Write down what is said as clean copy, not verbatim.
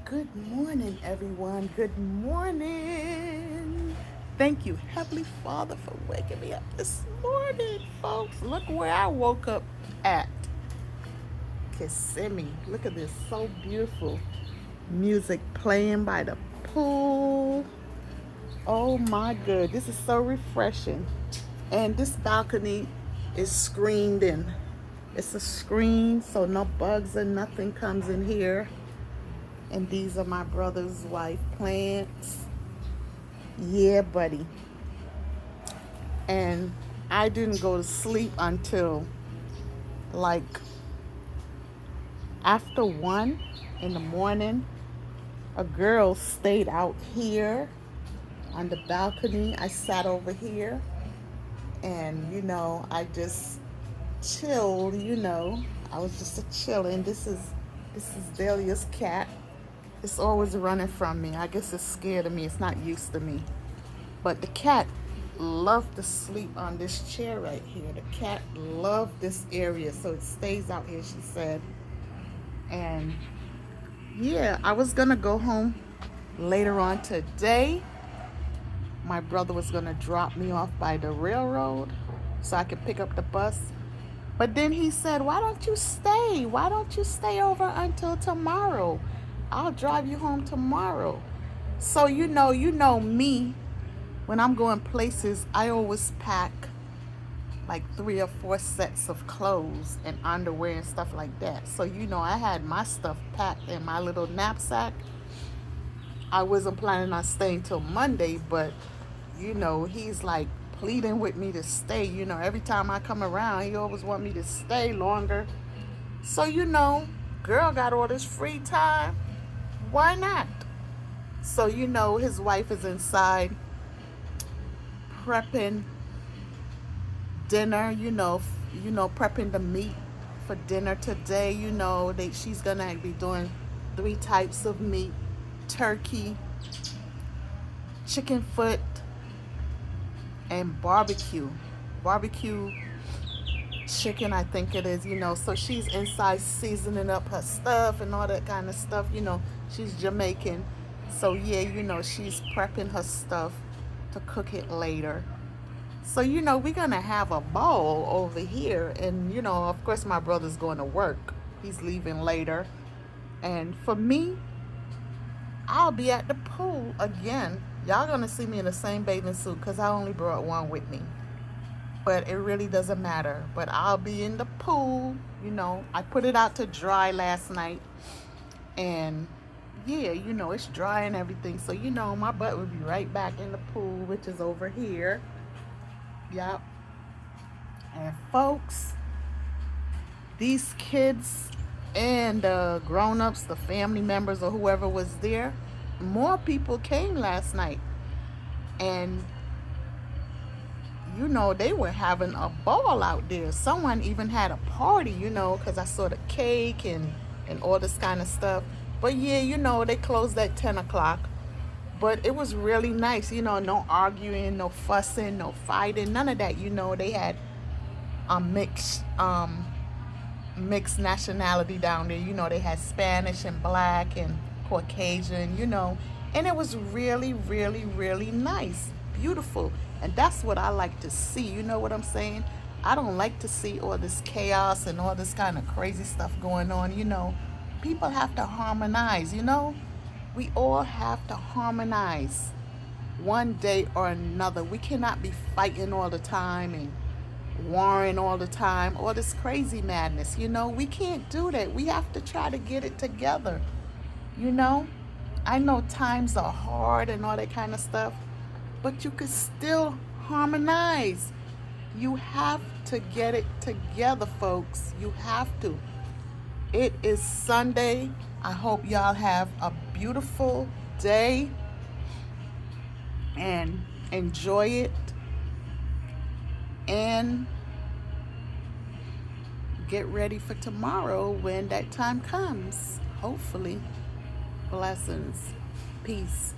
Good morning, everyone. Good morning. Thank you, Heavenly Father, for waking me up this morning, folks. Look where I woke up at. Kissimmee. Look at this. So beautiful. Music playing by the pool. Oh my good. This is so refreshing. And this balcony is screened in. It's a screen so no bugs or nothing comes in here. And these are my brother's wife plants. Yeah, buddy. And I didn't go to sleep until like after 1 in the morning. A girl stayed out here on the balcony. I sat over here and I just chilled. I was just a chilling. This is Delia's cat. It's always running from me. I guess it's scared of me. It's not used to me. But the cat loved to sleep on this chair right here. The cat loved this area, so it stays out here, she said. And yeah, I was gonna go home later on today. My brother was gonna drop me off by the railroad so I could pick up the bus. But then he said, "Why don't you stay? Why don't you stay over until tomorrow? I'll drive you home tomorrow." So you know me. When I'm going places, I always pack like 3 or 4 sets of clothes and underwear and stuff like that. So I had my stuff packed in my little knapsack. I wasn't planning on staying till Monday, but he's like pleading with me to stay. Every time I come around, he always want me to stay longer. So girl got all this free time. Why not? So his wife is inside prepping dinner. Prepping the meat for dinner today. She's gonna be doing 3 types of meat: turkey, chicken foot, and barbecue chicken, I think it is. So she's inside seasoning up her stuff and all that kind of stuff. She's Jamaican, so yeah, she's prepping her stuff to cook it later. So we're gonna have a ball over here. And of course my brother's going to work. He's leaving later. And for me, I'll be at the pool again. Y'all gonna see me in the same bathing suit because I only brought one with me. But it really doesn't matter. But I'll be in the pool. I put it out to dry last night. And yeah, it's dry and everything. So my butt will be right back in the pool, which is over here. Yep. And folks, these kids and the grown-ups, the family members or whoever was there, more people came last night. And they were having a ball out there. Someone even had a party, because I saw the cake and all this kind of stuff. But yeah, they closed at 10 o'clock. But it was really nice, no arguing, no fussing, no fighting, none of that. They had a mixed nationality down there. They had Spanish and black and Caucasian, and it was really, really, really nice, beautiful. And that's what I like to see. You know what I'm saying? I don't like to see all this chaos and all this kind of crazy stuff going on. People have to harmonize. We all have to harmonize one day or another. We cannot be fighting all the time and warring all the time, all this crazy madness. We can't do that. We have to try to get it together. I know times are hard and all that kind of stuff, but you could still harmonize. You have to get it together, folks. You have to. It is Sunday. I hope y'all have a beautiful day and enjoy it. And get ready for tomorrow when that time comes. Hopefully. Blessings. Peace.